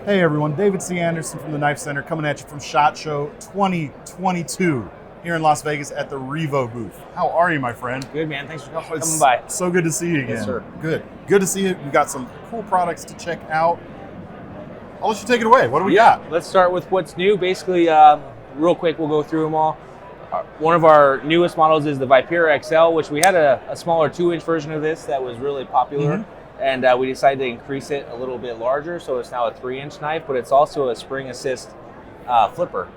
Hey everyone, David C. Anderson from the Knife Center coming at you from SHOT Show 2022 here in Las Vegas at the Revo booth. How are you, my friend? Good, man. Thanks for coming by. So good to see you again. Yes, sir. Good to see you. We got some cool products to check out. I'll let you take it away. What do we got? Let's start with what's new. Basically, real quick, we'll go through them all. One of our newest models is the Vipera XL, which we had a smaller 2-inch version of this that was really popular. And we decided to increase it a little bit larger, so it's now a 3-inch knife, but it's also a spring assist flipper.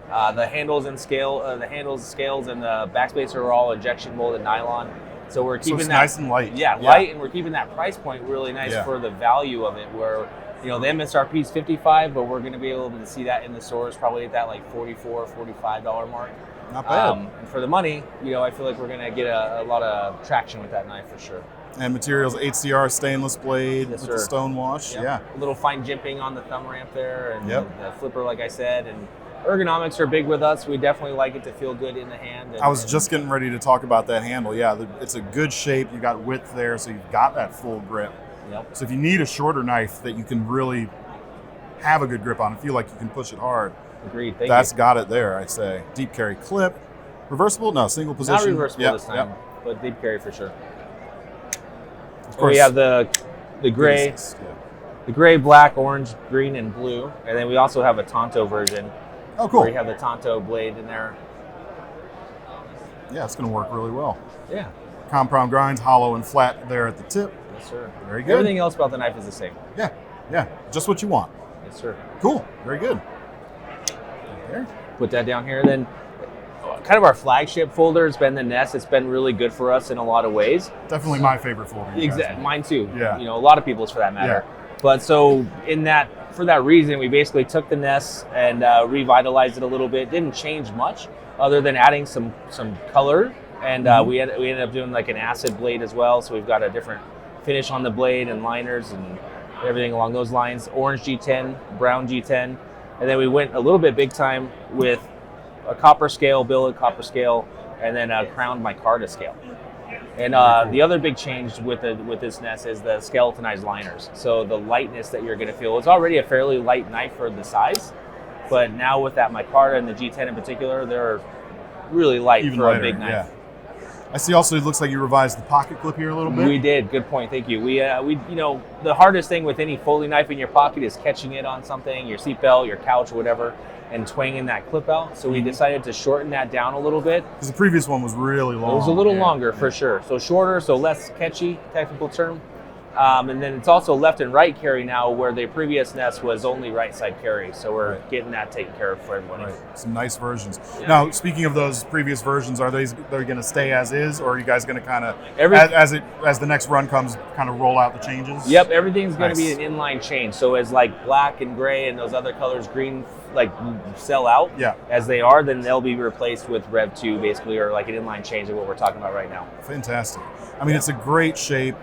The handles and scales, and the backspacer are all injection molded nylon. So we're keeping it's that nice and light. Yeah, light, and we're keeping that price point really nice for the value of it. Where the MSRP is $55, but we're going to be able to see that in the stores probably at that like $44, $45 mark. Not bad. And for the money, I feel like we're going to get a lot of traction with that knife for sure. And materials, HCR stainless blade with the stone wash. Yep. Yeah. A little fine jimping on the thumb ramp there, and the flipper, like I said, and ergonomics are big with us. We definitely like it to feel good in the hand. I was just getting ready to talk about that handle. Yeah, it's a good shape. You got width there, so you've got that full grip. Yep. So if you need a shorter knife that you can really have a good grip on and feel like you can push it hard, agreed. That's got it there, I'd say. Deep carry clip. Reversible? No, single position. Not reversible this time, but deep carry for sure. Of course. We have the gray, the gray, black, orange, green, and blue, and then we also have a Tonto version. Oh, cool. Where you have the Tonto blade in there. Yeah, it's going to work really well. Yeah. Compound grinds, hollow and flat there at the tip. Yes, sir. Very good. Everything else about the knife is the same. Yeah, just what you want. Yes, sir. Cool. Very good. There. Put that down here, then. Kind of our flagship folder has been the Nest. It's been really good for us in a lot of ways. Definitely my favorite folder. Exactly, mine too. Yeah. A lot of people's for that matter. Yeah. But so for that reason, we basically took the Nest and revitalized it a little bit. Didn't change much other than adding some color, and we ended up doing like an acid blade as well. So we've got a different finish on the blade and liners and everything along those lines. Orange G10, brown G10, and then we went a little bit big time with a copper scale, billet copper scale, and then a crowned micarta scale. And the other big change with this Nest is the skeletonized liners. So the lightness that you're going to feel. It's already a fairly light knife for the size, but now with that micarta and the G10 in particular, they're really light even for lighter, a big knife. Yeah. I see. Also, it looks like you revised the pocket clip here a little bit. We did. Good point. Thank you. We the hardest thing with any Foley knife in your pocket is catching it on something, your seatbelt, your couch, whatever, and twanging that clip out. So we decided to shorten that down a little bit. Because the previous one was really long. It was a little longer for sure. So shorter, so less catchy, technical term. And then it's also left and right carry now, where the previous Nest was only right side carry. So we're getting that taken care of for everybody. Right. Some nice versions. Yeah. Now, speaking of those previous versions, are they going to stay as is, or are you guys going to kind of, as the next run comes, kind of roll out the changes? Yep, everything's going to be an inline change. So as like black and gray and those other colors, green, like sell out as they are, then they'll be replaced with Rev 2 basically, or like an inline change of what we're talking about right now. Fantastic. I mean, it's a great shape.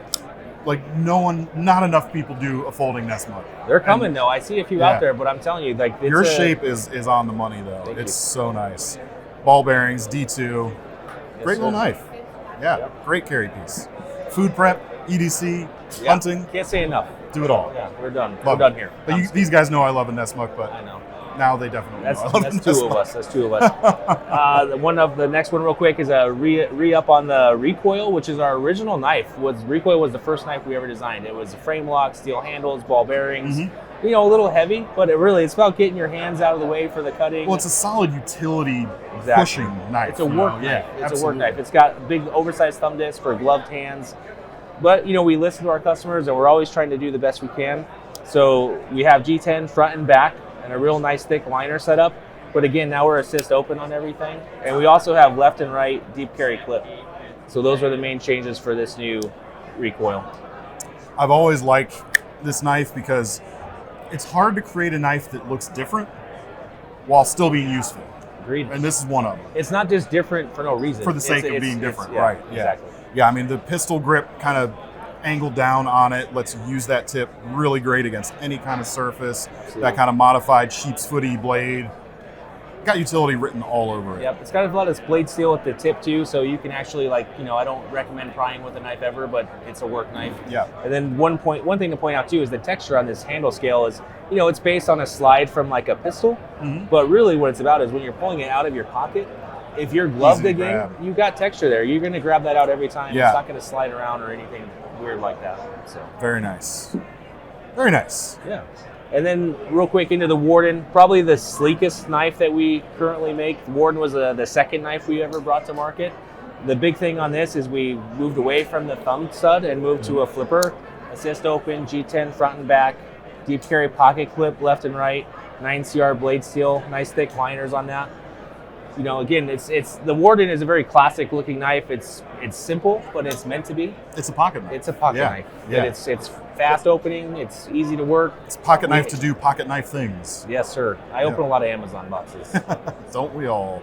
Like not enough people do a folding Nest mug. They're coming though. I see a few out there, but I'm telling you, like your shape is on the money though. It's so nice. Ball bearings, D2, great little knife. Yeah, great carry piece. Food prep, EDC, hunting. Can't say enough. Do it all. Yeah, we're done. We're done here. But these guys know I love a Nest mug, but I know. Now they definitely know I love That's two of us. That's two of us. The next one real quick is a re-up on the Recoil, which is our original knife. Recoil was the first knife we ever designed. It was a frame lock, steel handles, ball bearings. A little heavy, but it's about getting your hands out of the way for the cutting. Well, it's a solid utility pushing knife. It's a work knife. It's a work knife. It's got big oversized thumb discs for gloved hands. But, we listen to our customers, and we're always trying to do the best we can. So we have G10 front and back, and a real nice thick liner setup. But again, now we're assist open on everything. And we also have left and right deep carry clip. So those are the main changes for this new Recoil. I've always liked this knife because it's hard to create a knife that looks different while still being useful. Agreed. And this is one of them. It's not just different for no reason. For the sake of being different, right. Yeah. Exactly. Yeah, I mean, the pistol grip kind of angled down on it lets you use that tip really great against any kind of surface. Absolutely. That kind of modified sheep's footy blade. got utility written all over it. Yep, it's got a lot of blade steel at the tip too, so you can actually I don't recommend prying with a knife ever, but it's a work knife. Yeah. And then one thing to point out too is the texture on this handle scale is, it's based on a slide from like a pistol, but really what it's about is when you're pulling it out of your pocket, if you're gloved again, you got texture there. You're going to grab that out every time. Yeah. It's not going to slide around or anything weird like that. So very nice. Very nice. Yeah. And then real quick into the Warden, probably the sleekest knife that we currently make. The Warden was the second knife we ever brought to market. The big thing on this is we moved away from the thumb stud and moved to a flipper, assist open, G10 front and back, deep carry pocket clip left and right, 9CR blade steel, nice thick liners on that. Again, it's the Warden is a very classic looking knife. It's simple, but it's meant to be. It's a pocket knife. It's a pocket knife. Yeah. It's fast opening. It's easy to work. It's a pocket knife to do pocket knife things. Yes, sir. I open a lot of Amazon boxes. Don't we all?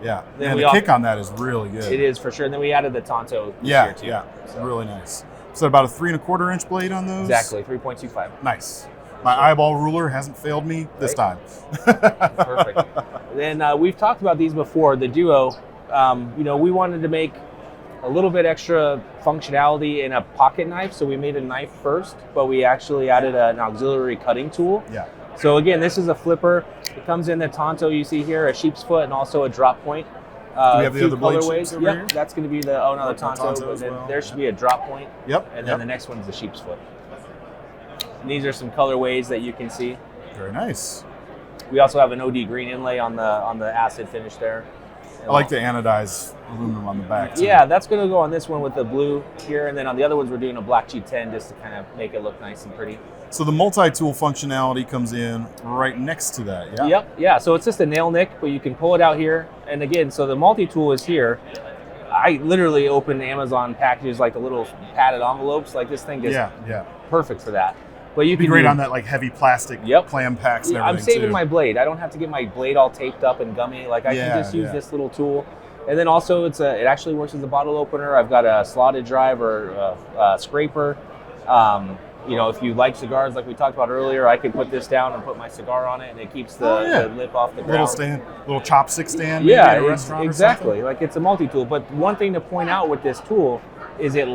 Yeah. Then And the kick on that is really good. It is for sure. And then we added the Tonto this year too. Yeah. So. Really nice. So about a 3 1/4 inch blade on those? Exactly, 3.25. Nice. My eyeball ruler hasn't failed me this time. Perfect. Then we've talked about these before. The Duo, we wanted to make a little bit extra functionality in a pocket knife, so we made a knife first, but we actually added an auxiliary cutting tool. Yeah. So again, this is a flipper. It comes in the Tonto you see here, a sheep's foot, and also a drop point. Do we have the other blade shapes over here? That's going to be the Tonto, but then there should be a drop point. Yep. And then the next one's the sheep's foot. And these are some colorways that you can see. Very nice. We also have an OD green inlay on the acid finish there. I like to anodize aluminum on the back too. Yeah, that's going to go on this one with the blue here, and then on the other ones we're doing a black G10 just to kind of make it look nice and pretty. So the multi-tool functionality comes in right next to that, yeah? Yep, yeah, so it's just a nail nick, but you can pull it out here. And again, so the multi-tool is here. I literally open Amazon packages like the little padded envelopes, like this thing is perfect for that. But you can be great on that like heavy plastic clam packs and everything. I'm saving too. my blade. I don't have to get my blade all taped up and gummy. Like I can just use this little tool. And then also it actually works as a bottle opener. I've got a slotted drive or a scraper. If you like cigars like we talked about earlier, I could put this down and put my cigar on it and it keeps the lip off the ground. Little chopstick stand yeah, at a restaurant exactly. or something. Like it's a multi-tool. But one thing to point out with this tool is it's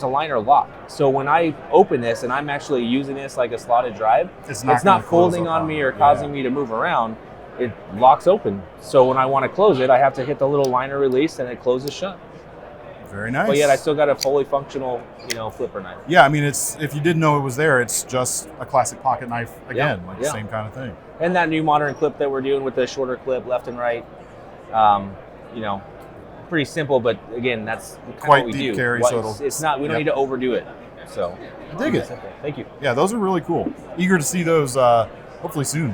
a liner lock. So when I open this and I'm actually using this like a slotted drive, it's not folding on me or causing me to move around. It locks open. So when I want to close it, I have to hit the little liner release and it closes shut. Very nice. But yet I still got a fully functional, flipper knife. Yeah, I mean, if you didn't know it was there, it's just a classic pocket knife again, the same kind of thing. And that new modern clip that we're doing with the shorter clip left and right, pretty simple, but again, that's kind of what we do. Carry, it's not. We don't need to overdo it. So I dig it. Simple. Thank you. Yeah, those are really cool. Eager to see those. Hopefully soon.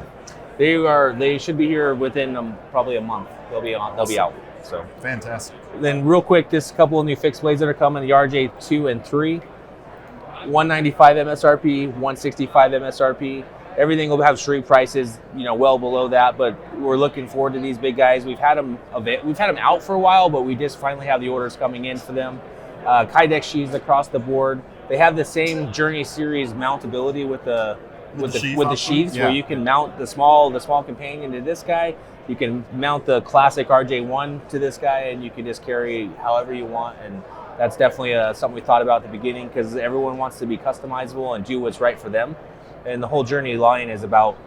They should be here within probably a month. They'll be out. So fantastic. Then real quick, just a couple of new fixed blades that are coming: the RJ2 and 3, 195 MSRP, 165 MSRP. Everything will have street prices, well below that, but we're looking forward to these big guys. We've had them out for a while, but we just finally have the orders coming in for them. Kydex sheaths across the board. They have the same Journey Series mountability with the sheaths, where you can mount the small companion to this guy. You can mount the classic RJ1 to this guy, and you can just carry however you want. And that's definitely something we thought about at the beginning, because everyone wants to be customizable and do what's right for them. And the whole Journey line is about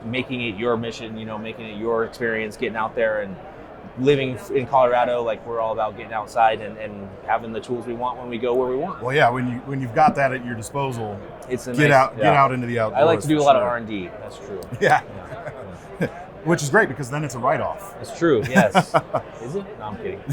making it your mission, making it your experience, getting out there and living in Colorado. Like, we're all about getting outside and having the tools we want when we go where we want. Well, yeah, when you've got that at your disposal, get out into the outdoors. I like to do a lot of R&D. That's true. Yeah. Which is great, because then it's a write-off. It's true, yes. Is it? No, I'm kidding.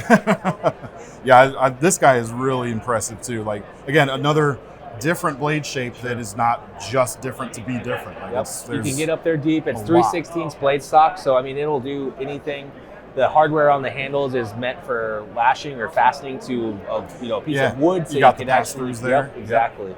Yeah, this guy is really impressive too. Like, again, another different blade shape that is not just different to be different. Like, you can get up there deep. It's 3/16 blade stock, so I mean it'll do anything. The hardware on the handles is meant for lashing or fastening to a piece of wood, so you got can the pass-throughs there. Yep, exactly.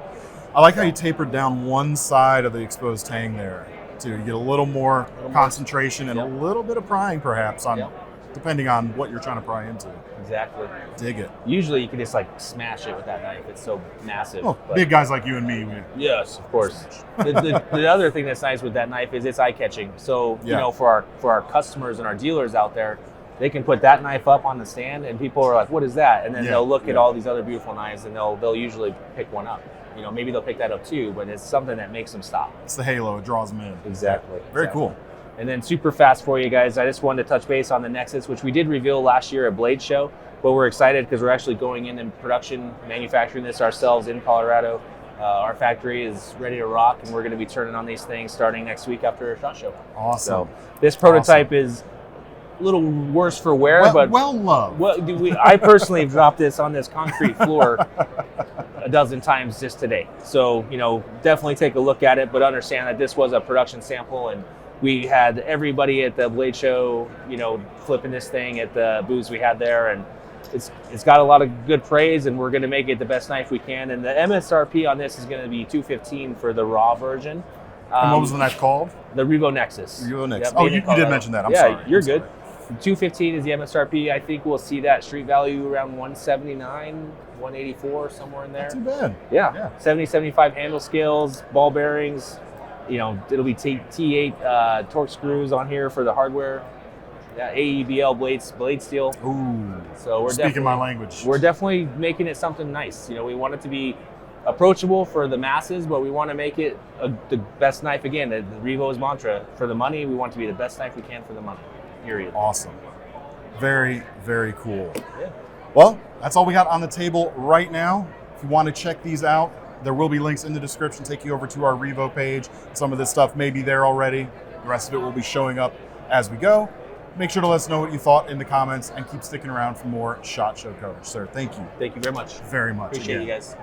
I like how you tapered down one side of the exposed hang there too. You get a little more concentration and a little bit of prying perhaps on depending on what you're trying to pry into. Exactly. Dig it. Usually you can just like smash it with that knife. It's so massive. Oh, but- big guys like you and me. Yes, of course. The other thing that's nice with that knife is it's eye catching. So you Yeah. know, for our customers and our dealers out there, they can put that knife up on the stand, and people are like, "What is that?" And then Yeah, they'll look at yeah. all these other beautiful knives, and they'll usually pick one up. You know, maybe they'll pick that up too, but it's something that makes them stop. It's the halo. It draws them in. Exactly. Very cool. And then super fast for you guys, I just wanted to touch base on the Nexus, which we did reveal last year at Blade Show, but we're excited because we're actually going in and production, manufacturing this ourselves in Colorado. Our factory is ready to rock, and we're going to be turning on these things starting next week after SHOT Show. Awesome. So this prototype is a little worse for wear, but well loved. I personally have dropped this on this concrete floor a dozen times just today. So, you know, definitely take a look at it, but understand that this was a production sample, and we had everybody at the Blade Show, you know, flipping this thing at the booths we had there, and it's got a lot of good praise, and we're going to make it the best knife we can. And the MSRP on this is going to be $215 for the raw version. And what was the knife called? The Revo Nexus. Revo Nexus. Yep, Oh, made in you did Colorado. mention that. I'm yeah, sorry. You're I'm good. sorry. $215 is the MSRP. I think we'll see that street value around $179, $184, somewhere in there. Not too bad. Yeah. 70, 75 handle scales, ball bearings. You know, it'll be T8 torque screws on here for the hardware. Yeah, AEBL blade steel. Ooh. So we're Speaking my language. We're definitely making it something nice. You know, we want it to be approachable for the masses, but we want to make it the best knife again. The Revo's mantra: for the money, we want to be the best knife we can for the money. Period. Awesome. Very, very cool. Yeah. Well, that's all we got on the table right now. If you want to check these out, there will be links in the description, take you over to our Revo page. Some of this stuff may be there already. The rest of it will be showing up as we go. Make sure to let us know what you thought in the comments and keep sticking around for more SHOT Show coverage. Sir, thank you. Thank you very much. Very much. Appreciate again. you guys.